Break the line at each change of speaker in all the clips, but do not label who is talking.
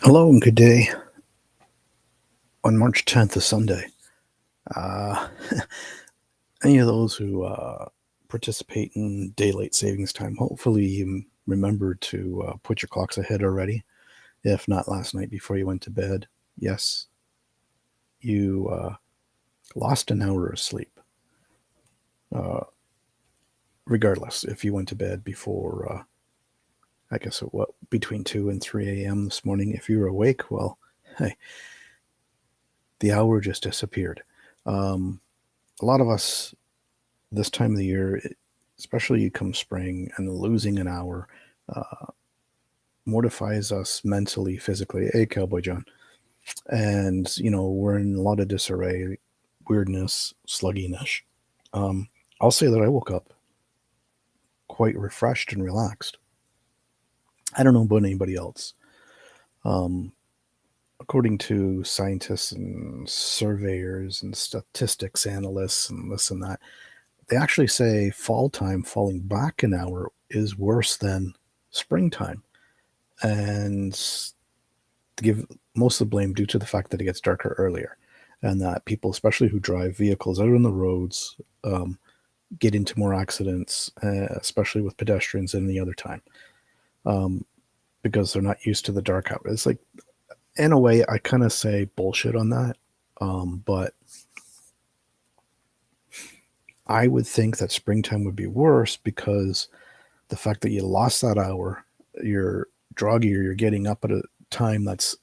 Hello and good day on March 10th, a Sunday. Uh, any of those who participate in daylight savings time, hopefully you remember to put your clocks ahead already. If not last night before you went to bed, yes, you lost an hour of sleep. Uh, Regardless, if you went to bed before, I guess, what, between 2 and 3 a.m. this morning, if you were awake, well, hey, the hour just disappeared. Um, a lot of us this time of the year, especially come spring, and losing an hour uh, mortifies us mentally, physically. Hey, Cowboy John. And, we're in a lot of disarray, weirdness, slugginess. Um, I'll say that I woke up quite refreshed and relaxed. I don't know about anybody else. Um, According to scientists and surveyors and statistics analysts and this and that, they actually say fall time falling back an hour is worse than springtime, and to give most of the blame due to the fact that it gets darker earlier, and that people, especially who drive vehicles out on the roads, um, get into more accidents, especially with pedestrians any other time, um, because they're not used to the dark hour. It's like, in a way, I kind of say bullshit on that, but I would think that springtime would be worse because the fact that you lost that hour, you're druggy, or you're getting up at a time that's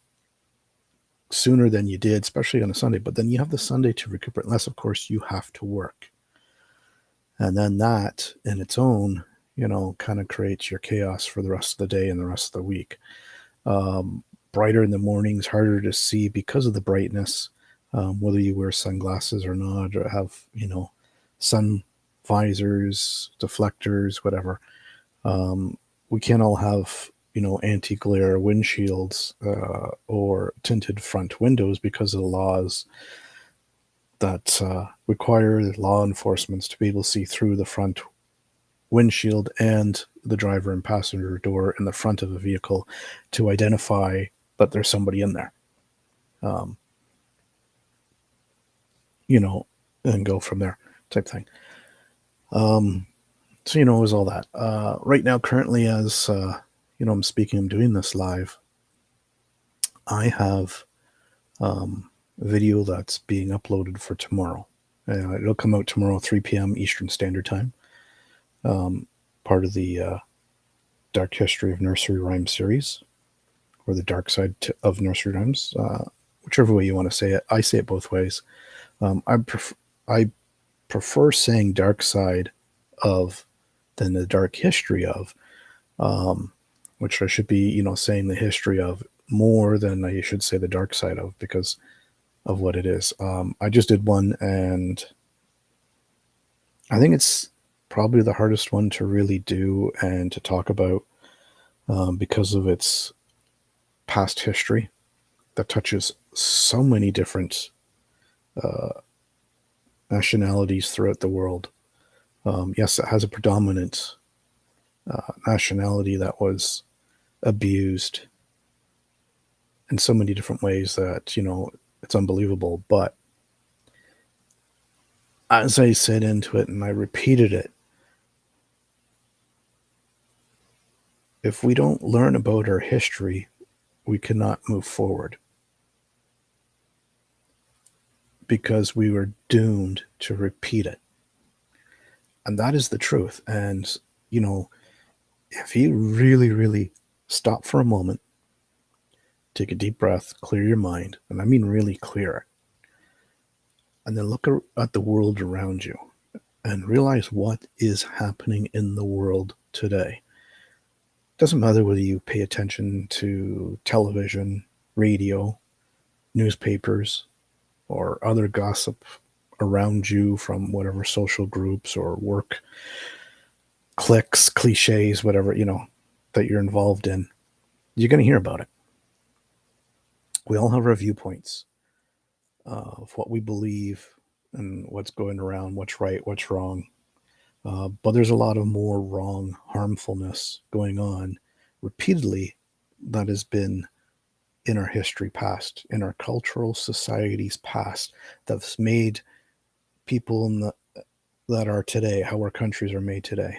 sooner than you did, especially on a Sunday. But then you have the Sunday to recuperate, unless, of course, you have to work. And then that in its own, kind of creates your chaos for the rest of the day and the rest of the week. Brighter in the mornings, harder to see because of the brightness, whether you wear sunglasses or not, or have, sun visors, deflectors, whatever. We can't all have, anti-glare windshields or tinted front windows because of the laws that require law enforcement to be able to see through the front windshield and the driver and passenger door in the front of a vehicle to identify that there's somebody in there. Um, and go from there, type thing. So it was all that. Right now, currently, as I'm speaking, I'm doing this live. I have a video that's being uploaded for tomorrow. It'll come out tomorrow, 3 p.m. Eastern Standard Time. Part of the Dark History of Nursery Rhyme series, or the Dark Side of Nursery Rhymes, whichever way you want to say it. I say it both ways. I prefer saying Dark Side of than the Dark History of, which I should be, saying the history of more than I should say the dark side of, because of what it is. I just did one, and I think it's probably the hardest one to really do and to talk about, because of its past history that touches so many different uh, nationalities throughout the world. Yes, it has a predominant nationality that was abused in so many different ways that, it's unbelievable. But as I said into it and I repeated it, if we don't learn about our history, we cannot move forward, because we were doomed to repeat it. And that is the truth. And, if you really, really stop for a moment, take a deep breath, clear your mind, and I mean really clear it, and then look at the world around you and realize what is happening in the world today. Doesn't matter whether you pay attention to television, radio, newspapers, or other gossip around you from whatever social groups or work cliques, cliches, whatever, that you're involved in. You're going to hear about it. We all have our viewpoints of what we believe and what's going around, what's right, what's wrong. But there's a lot of more wrong, harmfulness going on repeatedly that has been in our history past, in our cultural societies past, that's made people that are today, how our countries are made today.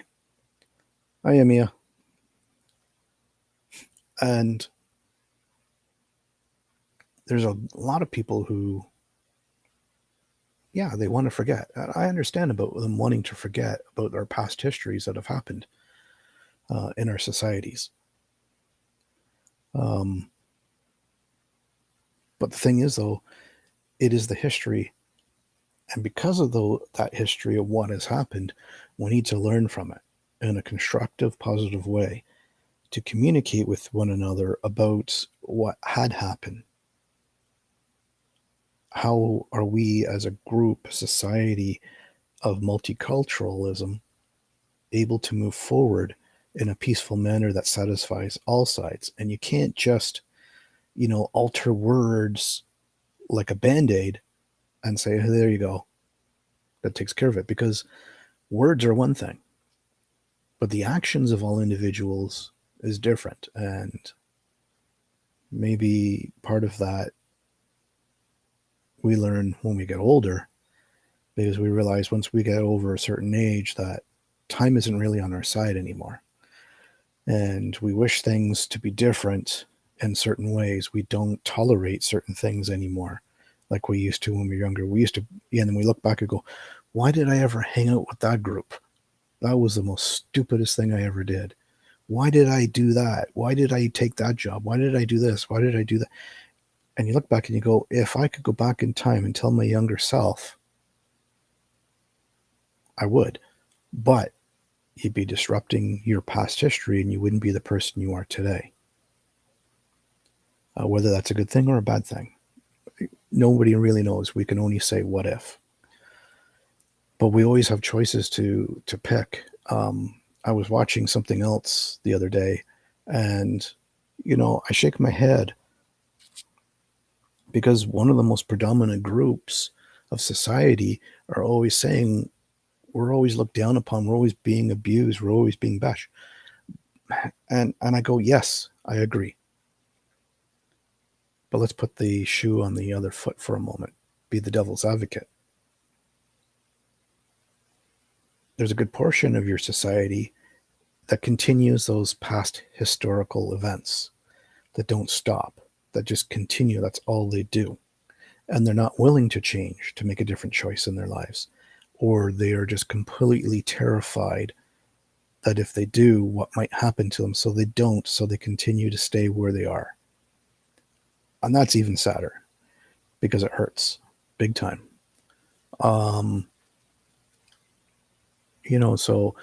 I am Mia. And there's a lot of people who, yeah, they want to forget. I understand about them wanting to forget about our past histories that have happened in our societies. Um, but the thing is, though, it is the history. And because of that history of what has happened, we need to learn from it in a constructive, positive way to communicate with one another about what had happened. How are we as a group, a society of multiculturalism, able to move forward in a peaceful manner that satisfies all sides? And you can't just, alter words like a band-aid and say, hey, there you go, that takes care of it. Because words are one thing, but the actions of all individuals is different. And maybe part of that we learn when we get older, because we realize once we get over a certain age that time isn't really on our side anymore. And we wish things to be different in certain ways. We don't tolerate certain things anymore like we used to when we were younger. We used to, and then we look back and go, why did I ever hang out with that group? That was the most stupidest thing I ever did. Why did I do that? Why did I take that job? Why did I do this? Why did I do that? And you look back and you go, if I could go back in time and tell my younger self, I would. But you'd be disrupting your past history and you wouldn't be the person you are today. Whether that's a good thing or a bad thing, nobody really knows. We can only say what if. But we always have choices to pick. I was watching something else the other day, and I shake my head because one of the most predominant groups of society are always saying we're always looked down upon, we're always being abused, we're always being bashed. And I go, yes, I agree. But let's put the shoe on the other foot for a moment. Be the devil's advocate. There's a good portion of your society that continues those past historical events, that don't stop, that just continue. That's all they do. And they're not willing to change, to make a different choice in their lives. Or they are just completely terrified that if they do, what might happen to them. So they don't, so they continue to stay where they are. And that's even sadder because it hurts big time. So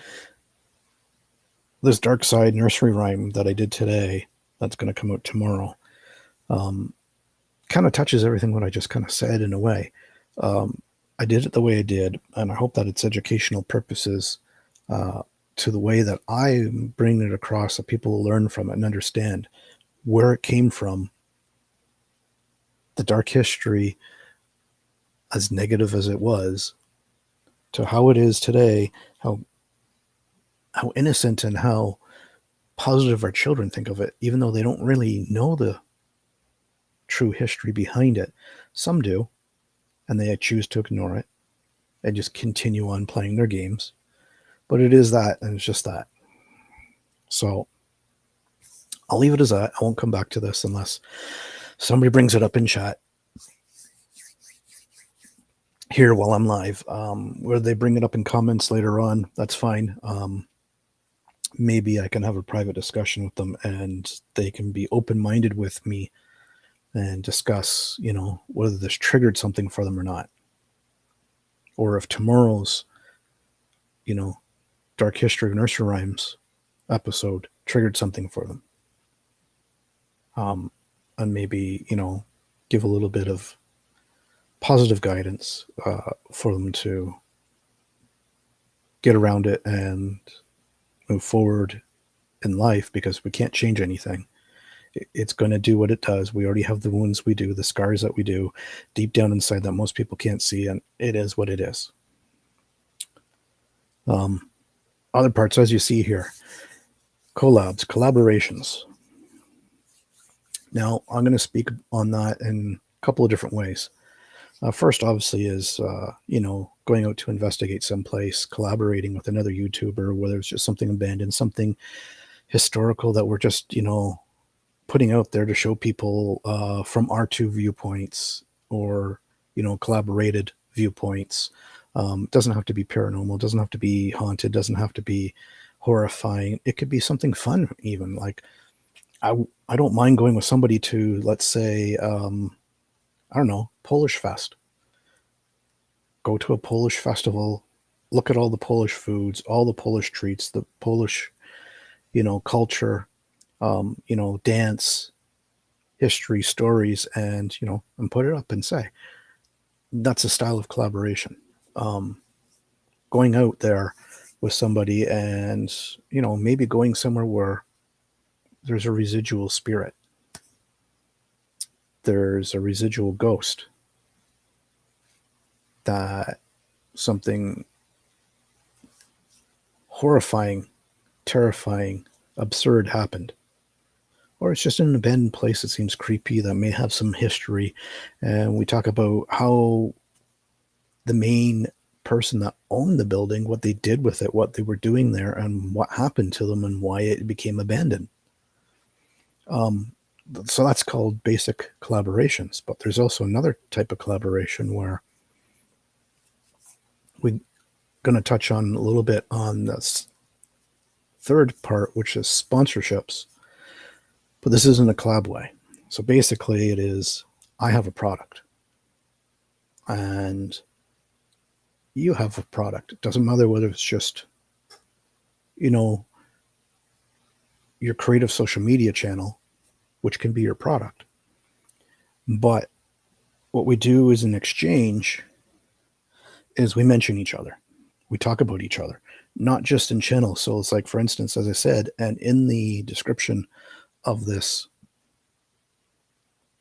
this dark side nursery rhyme that I did today, that's going to come out tomorrow, kind of touches everything what I just kind of said in a way. I did it the way I did, and I hope that it's educational purposes to the way that I'm bringing it across, so people will learn from it and understand where it came from, the dark history, as negative as it was, to how it is today, how innocent and how positive our children think of it, even though they don't really know the true history behind it. Some do, and they choose to ignore it and just continue on playing their games. But it is that, and it's just that. So I'll leave it as that. I won't come back to this unless somebody brings it up in chat here while I'm live. Whether they bring it up in comments later on, that's fine. Maybe I can have a private discussion with them and they can be open-minded with me and discuss, whether this triggered something for them or not. Or if tomorrow's, Dark History of Nursery Rhymes episode triggered something for them. And maybe, give a little bit of positive guidance for them to get around it and move forward in life, because we can't change anything. It's going to do what it does. We already have the wounds we do, the scars that we do deep down inside that most people can't see, and it is what it is. Other parts, as you see here, collaborations. Now, I'm going to speak on that in a couple of different ways. First, obviously, is going out to investigate someplace, collaborating with another YouTuber, whether it's just something abandoned, something historical that we're just putting out there to show people from our two viewpoints, or collaborated viewpoints. It doesn't have to be paranormal, it doesn't have to be haunted, doesn't have to be horrifying. It could be something fun, even like I don't mind going with somebody to, let's say, I don't know, Polish Fest. Go to a Polish festival, look at all the Polish foods, all the Polish treats, the Polish, culture, dance, history, stories, and put it up and say that's a style of collaboration. Um, Going out there with somebody and maybe going somewhere where there's a residual spirit, there's a residual ghost, that something horrifying, terrifying, absurd happened. Or it's just an abandoned place that seems creepy, that may have some history. And we talk about how the main person that owned the building, what they did with it, what they were doing there, and what happened to them, and why it became abandoned. Um, so that's called basic collaborations. But there's also another type of collaboration where we're going to touch on a little bit on this third part, which is sponsorships. But this isn't a collab way. So basically, it is I have a product and you have a product. It doesn't matter whether it's just, you know, your creative social media channel, which can be your product. But what we do is in exchange is we mention each other. We talk about each other, not just in channels. So it's like, for instance, as I said, and in the description of this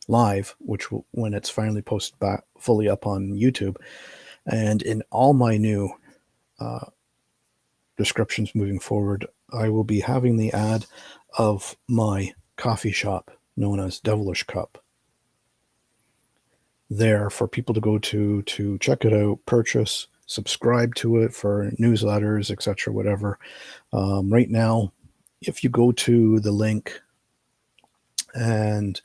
live, which when it's finally posted back fully up on YouTube, and in all my new uh, descriptions moving forward, I will be having the ad of my coffee shop known as Devilish Cup there for people to go to check it out, purchase, subscribe to it for newsletters, etc., whatever. Right now, if you go to the link, and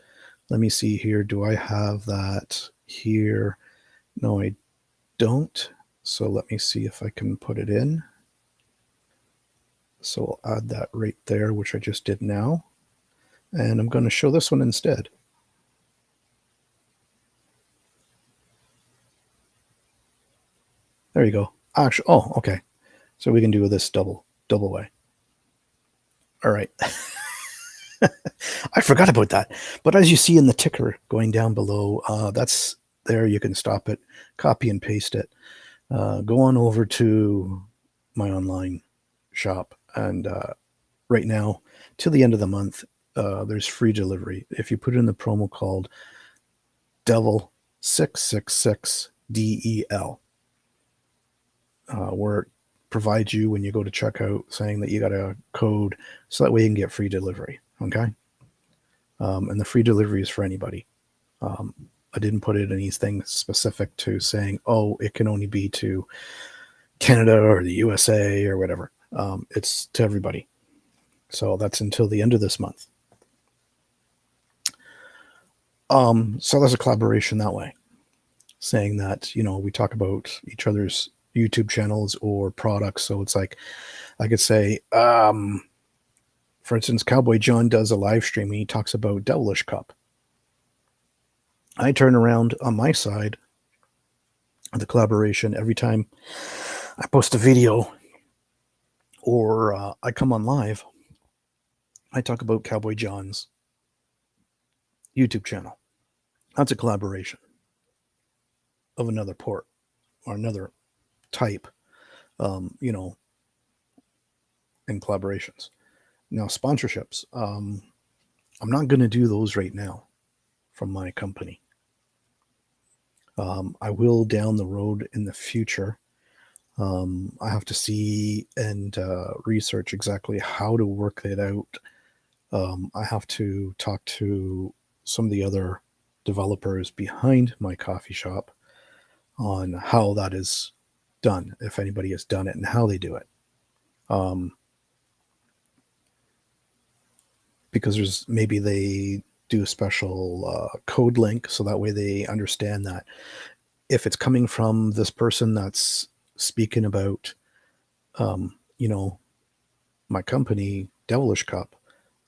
let me see here, do I have that here? No, I don't. So let me see if I can put it in. So I'll add that right there, which I just did now. And I'm going to show this one instead. There you go. Actually, oh, okay. So we can do this double way. All right. I forgot about that. But as you see in the ticker going down below, that's there. You can stop it, copy and paste it. Go on over to my online shop. And right now, till the end of the month, there's free delivery. If you put in the promo called Devil666DEL, where it provides you when you go to checkout saying that you got a code, so that way you can get free delivery. Okay. And the free delivery is for anybody. I didn't put in anything specific to saying, oh, it can only be to Canada or the USA or whatever. It's to everybody. So that's until the end of this month. So there's a collaboration that way, saying that, we talk about each other's YouTube channels or products. So it's like, I could say, for instance, Cowboy John does a live stream and he talks about Devilish Cup. I turn around on my side of the collaboration every time I post a video or I come on live. I talk about Cowboy John's YouTube channel. That's a collaboration of another port or another type, in collaborations. Now, sponsorships. I'm not going to do those right now from my company. I will down the road in the future. I have to see and research exactly how to work it out. I have to talk to some of the other developers behind my coffee shop on how that is done, if anybody has done it, and how they do it. Because there's maybe they do a special code link so that way they understand that if it's coming from this person that's speaking about, you know, my company, Devilish Cup,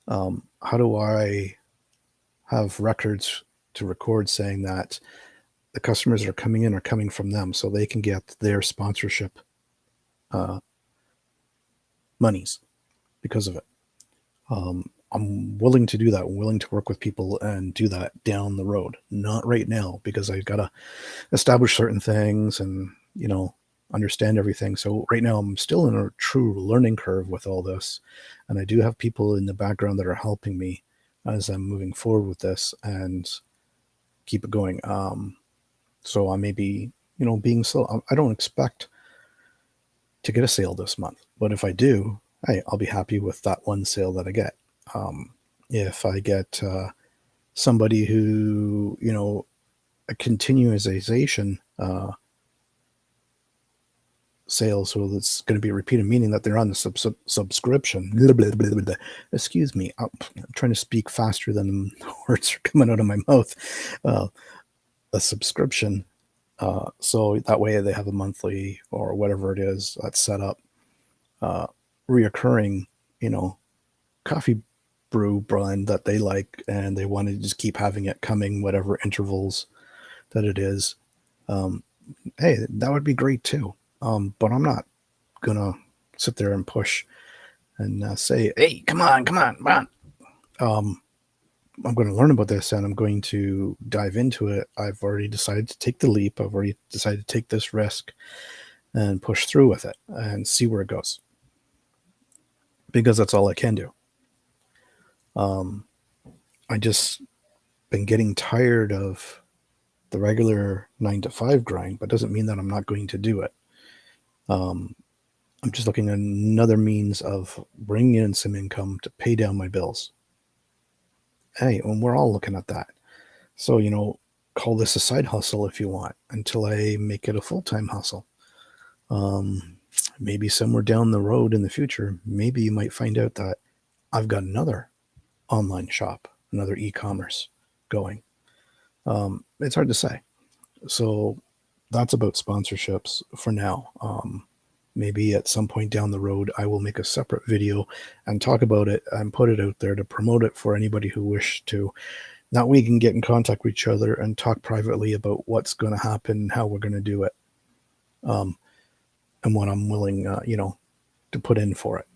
how do I have records to record saying that the customers that are coming in are coming from them so they can get their sponsorship monies because of it. I'm willing to do that. I'm willing to work with people and do that down the road. Not right now because I've got to establish certain things and, understand everything. So right now I'm still in a true learning curve with all this. And I do have people in the background that are helping me as I'm moving forward with this and keep it going. So I may be, being slow. I don't expect to get a sale this month, but if I do, hey, I'll be happy with that one sale that I get. If I get somebody who, a continuization sale, so that's going to be repeated, meaning that they're on the subscription. Blah, blah, blah, blah, blah. Excuse me, I'm trying to speak faster than words are coming out of my mouth. A subscription, so that way they have a monthly or whatever it is that's set up, reoccurring, coffee brew blend that they like, and they want to just keep having it coming, whatever intervals that it is. Hey, that would be great too. But I'm not gonna sit there and push and say, "Hey, come on, come on, come on." I'm going to learn about this and I'm going to dive into it. I've already decided to take the leap. I've already decided to take this risk and push through with it and see where it goes, because that's all I can do. I just been getting tired of the regular 9 to 5 grind, but doesn't mean that I'm not going to do it. I'm just looking at another means of bringing in some income to pay down my bills. Hey, and we're all looking at that. So, call this a side hustle if you want until I make it a full-time hustle. Maybe somewhere down the road in the future, maybe you might find out that I've got another online shop, another e-commerce going. It's hard to say. So that's about sponsorships for now. Maybe at some point down the road, I will make a separate video and talk about it and put it out there to promote it for anybody who wishes to. That we can get in contact with each other and talk privately about what's going to happen, how we're going to do it, and what I'm willing, to put in for it.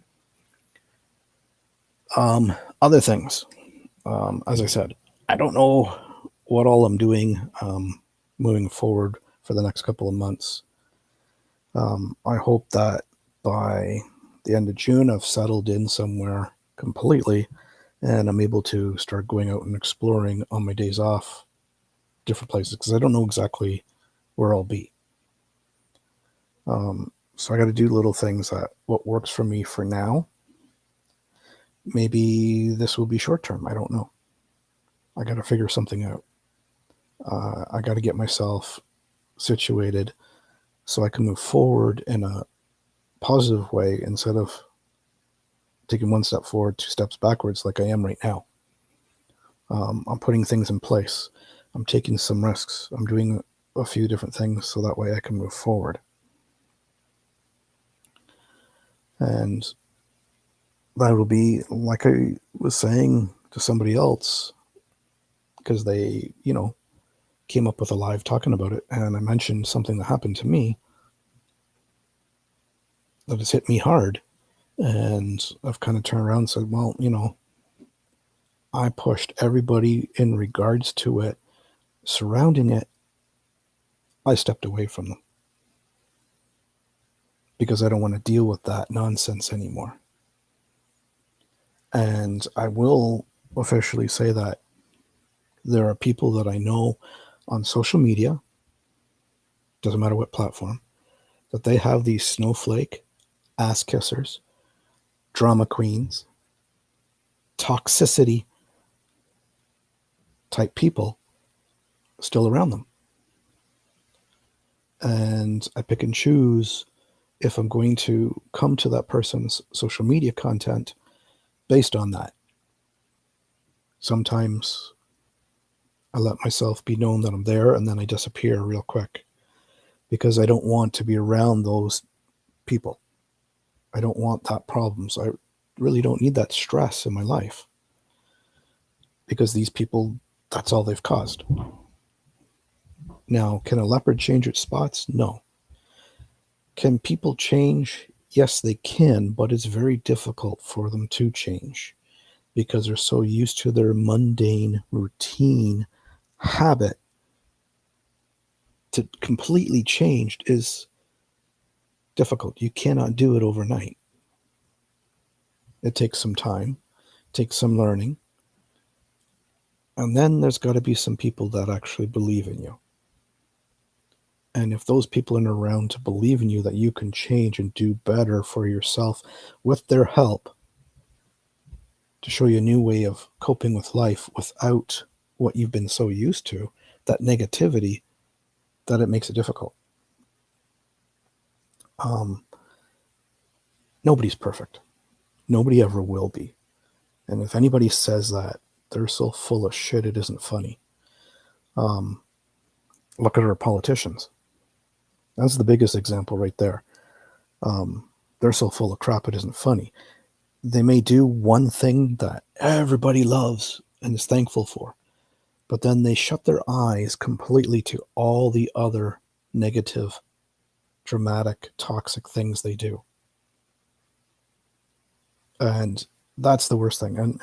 Other things, as I said, I don't know what all I'm doing moving forward for the next couple of months. I hope that by the end of June, I've settled in somewhere completely and I'm able to start going out and exploring on my days off different places, because I don't know exactly where I'll be. So I got to do little things that what works for me for now. Maybe this will be short term. I don't know. I got to figure something out. I got to get myself situated so I can move forward in a positive way instead of taking one step forward, 2 steps backwards like I am right now. I'm putting things in place. I'm taking some risks. I'm doing a few different things so that way I can move forward. And that will be, like I was saying to somebody else, because they, came up with a live talking about it, and I mentioned something that happened to me that has hit me hard. And I've kind of turned around and said, well, I pushed everybody in regards to it, surrounding it. I stepped away from them because I don't want to deal with that nonsense anymore. And I will officially say that there are people that I know on social media, doesn't matter what platform, that they have these snowflake, ass kissers, drama queens, toxicity type people still around them. And I pick and choose if I'm going to come to that person's social media content based on that. Sometimes I let myself be known that I'm there and then I disappear real quick because I don't want to be around those people. I don't want that problems. I really don't need that stress in my life because these people, that's all they've caused. Now, can a leopard change its spots? No. Can people change? Yes, they can, but it's very difficult for them to change because they're so used to their mundane routine habit. To completely change is difficult. You cannot do it overnight. It takes some time, takes some learning, and then there's got to be some people that actually believe in you. And if those people aren't around to believe in you that you can change and do better for yourself with their help to show you a new way of coping with life without what you've been so used to, that negativity, that it makes it difficult. Nobody's perfect. Nobody ever will be. And if anybody says that, they're so full of shit, it isn't funny. Look at our politicians. That's the biggest example right there. They're so full of crap, it isn't funny. They may do one thing that everybody loves and is thankful for, but then they shut their eyes completely to all the other negative, dramatic, toxic things they do. And that's the worst thing. And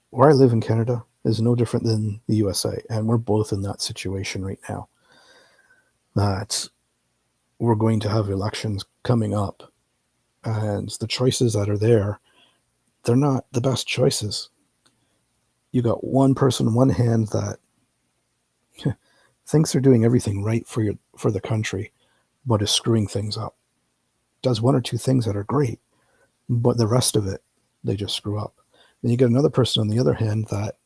where I live in Canada is no different than the USA. And we're both in that situation right now. That we're going to have elections coming up. And the choices that are there, they're not the best choices. You got one person in one hand that thinks they're doing everything right for the country, but is screwing things up. Does one or two things that are great, but the rest of it, they just screw up. Then you get another person on the other hand that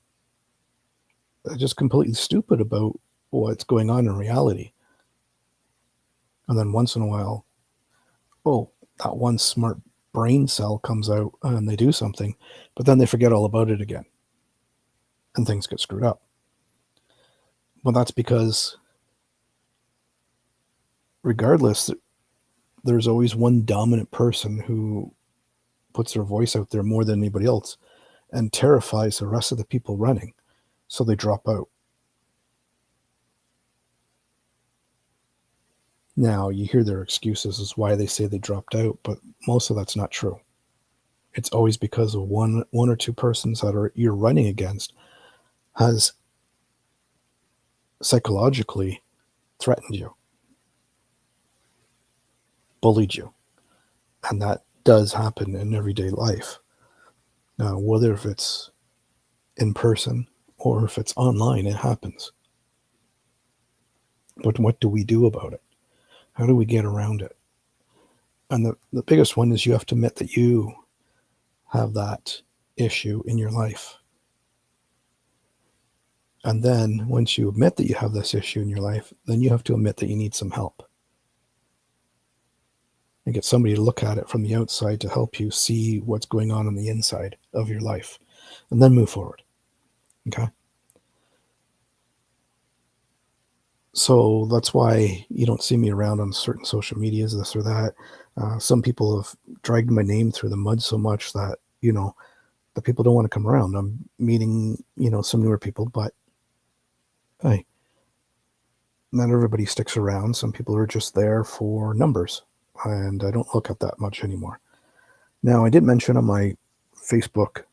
are just completely stupid about what's going on in reality. And then once in a while, oh, that one smart brain cell comes out and they do something, but then they forget all about it again. And things get screwed up. Well, that's because regardless, there's always one dominant person who puts their voice out there more than anybody else and terrifies the rest of the people running, so they drop out. Now, you hear their excuses as why they say they dropped out, but most of that's not true. It's always because of one or two persons that you're running against has psychologically threatened you, bullied you. And that does happen in everyday life. Now, whether if it's in person or if it's online, it happens. But what do we do about it? How do we get around it? And the biggest one is you have to admit that you have that issue in your life. And then once you admit that you have this issue in your life, then you have to admit that you need some help. And get somebody to look at it from the outside to help you see what's going on the inside of your life. And then move forward. Okay? So that's why you don't see me around on certain social medias, this or that. Some people have dragged my name through the mud so much that, the people don't want to come around. I'm meeting, some newer people, but hey, not everybody sticks around. Some people are just there for numbers, and I don't look at that much anymore. Now, I did mention on my Facebook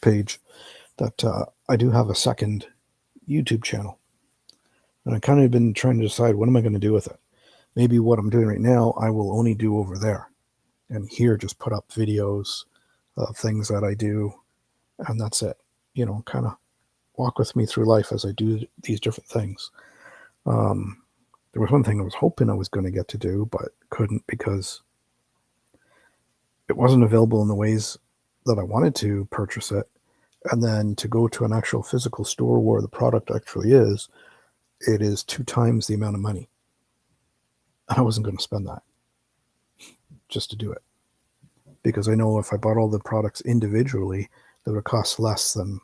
page that I do have a second YouTube channel. And I kind of been trying to decide what am I going to do with it. Maybe what I'm doing right now, I will only do over there. And here, just put up videos of things that I do. And that's it. Kind of walk with me through life as I do these different things. There was one thing I was hoping I was going to get to do, but couldn't because it wasn't available in the ways that I wanted to purchase it, and then to go to an actual physical store where the product actually is, it is 2 times the amount of money. I wasn't going to spend that just to do it, because I know if I bought all the products individually, that would cost less than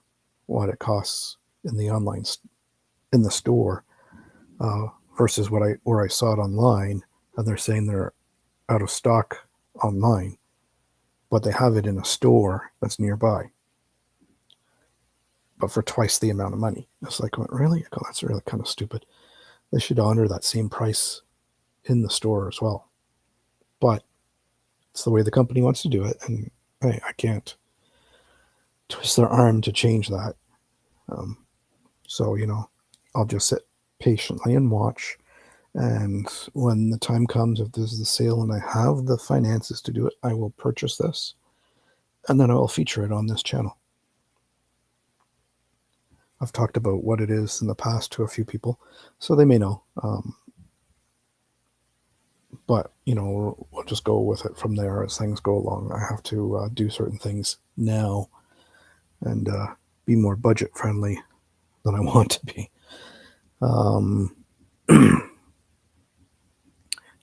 what it costs in the online in the store, uh, versus where I saw it online, and they're saying they're out of stock online, but they have it in a store that's nearby, but for twice the amount of money. It's like, really? Oh, that's really kind of stupid. They should honor that same price in the store as well. But it's the way the company wants to do it, and hey, I can't twist their arm to change that. Um, so, I'll just sit patiently and watch. And when the time comes, if there's the sale and I have the finances to do it, I will purchase this, and then I will feature it on this channel. I've talked about what it is in the past to a few people, so they may know. But, we'll just go with it from there as things go along. I have to do certain things now and be more budget friendly than I want to be.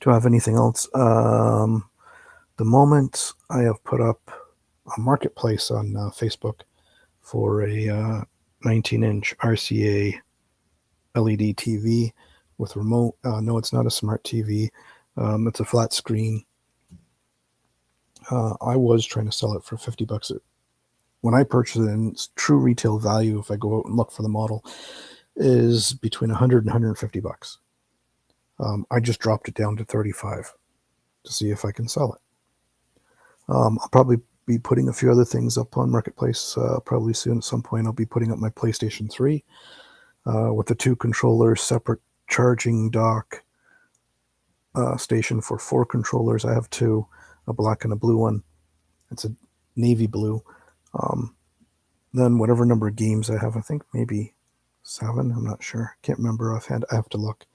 Do I have anything else? The moment I have put up a marketplace on Facebook for a 19-inch RCA LED TV with remote. No, it's not a smart TV. It's a flat screen. I was trying to sell it for $50. When I purchased it, and its true retail value, if I go out and look for the model, is between $100 and $150. I just dropped it down to $35 to see if I can sell it. I'll probably be putting a few other things up on Marketplace probably soon. At some point, I'll be putting up my PlayStation 3 with the 2 controllers, separate charging dock station for 4 controllers. I have 2, a black and a blue one. It's a navy blue. Then whatever number of games I have, I think maybe 7. I'm not sure. Can't remember offhand. I have to look.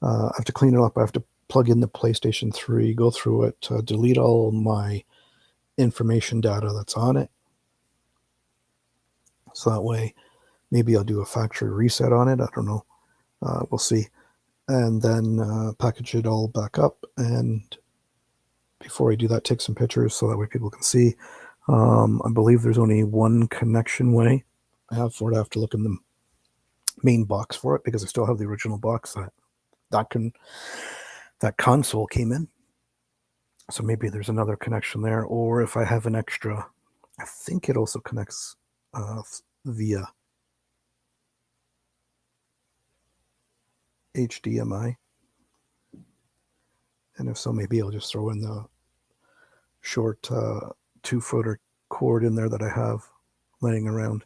I have to clean it up. I have to plug in the PlayStation 3, go through it, delete all my information data that's on it. So that way, maybe I'll do a factory reset on it. I don't know. We'll see. And then package it all back up. And before I do that, take some pictures so that way people can see. I believe there's only one connection way I have for it. I have to look in the main box for it because I still have the original box that console came in. So maybe there's another connection there, or if I have an extra, I think it also connects via HDMI. And if so, maybe I'll just throw in the short 2-footer cord in there that I have laying around.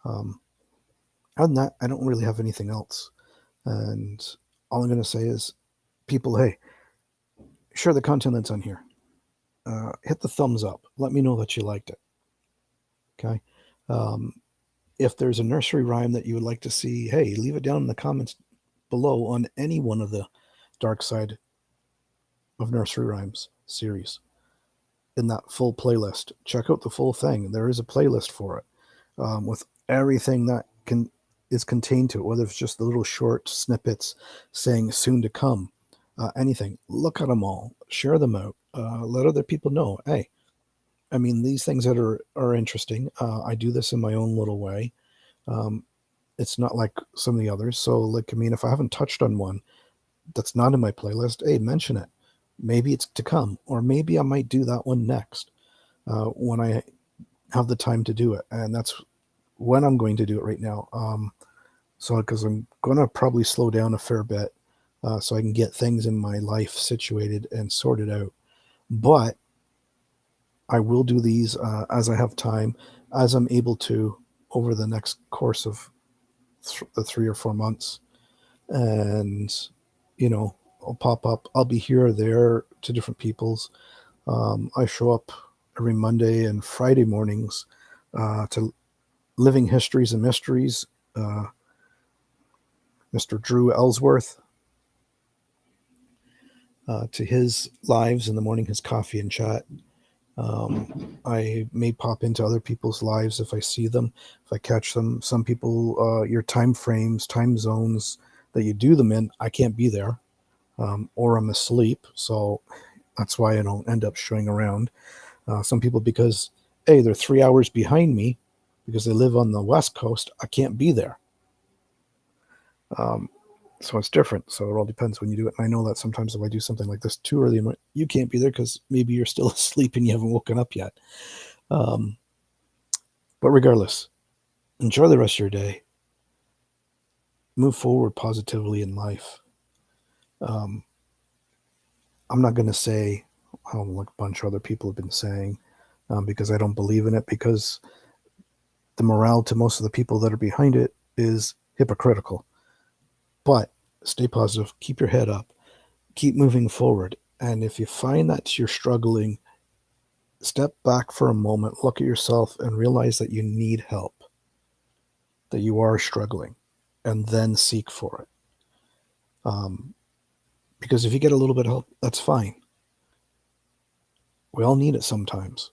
Other than that, I don't really have anything else. And all I'm going to say is, people, hey, share the content that's on here. Hit the thumbs up. Let me know that you liked it. Okay. If there's a nursery rhyme that you would like to see, hey, leave it down in the comments below on any one of the Dark Side of Nursery Rhymes series. In that full playlist, check out the full thing. There is a playlist for it with everything that is contained to it, whether it's just the little short snippets saying soon to come, anything. Look at them all, share them out, let other people know, hey, I mean, these things that are interesting. I do this in my own little way. It's not like some of the others. So, like, I mean, if I haven't touched on one that's not in my playlist, hey, mention it. Maybe it's to come, or maybe I might do that one next when I have the time to do it. And that's when I'm going to do it right now. So, because I'm going to probably slow down a fair bit so I can get things in my life situated and sorted out. But I will do these as I have time, as I'm able to over the next course of the 3 or 4 months. And, I'll pop up. I'll be here or there to different people's. I show up every Monday and Friday mornings to Living Histories and Mysteries. Mr. Drew Ellsworth, to his lives in the morning, his coffee and chat. I may pop into other people's lives if I see them, if I catch them. Some people, your time frames, time zones that you do them in, I can't be there, or I'm asleep. So that's why I don't end up showing around. Some people, because, hey, they're 3 hours behind me because they live on the West Coast, I can't be there. Um, so it's different. So it all depends when you do it. And I know that sometimes if I do something like this too early, you can't be there because maybe you're still asleep and you haven't woken up yet. Um, but regardless, enjoy the rest of your day. Move forward positively in life. Um, I'm not going to say how like a bunch of other people have been saying, because I don't believe in it, because the morale to most of the people that are behind it is hypocritical. But stay positive, keep your head up, keep moving forward. And if you find that you're struggling, step back for a moment, look at yourself, and realize that you need help, that you are struggling, and then seek for it. Because if you get a little bit of help, that's fine. We all need it sometimes.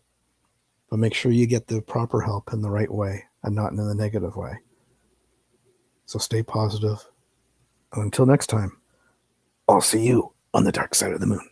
But make sure you get the proper help in the right way and not in the negative way. So stay positive. And until next time, I'll see you on the dark side of the moon.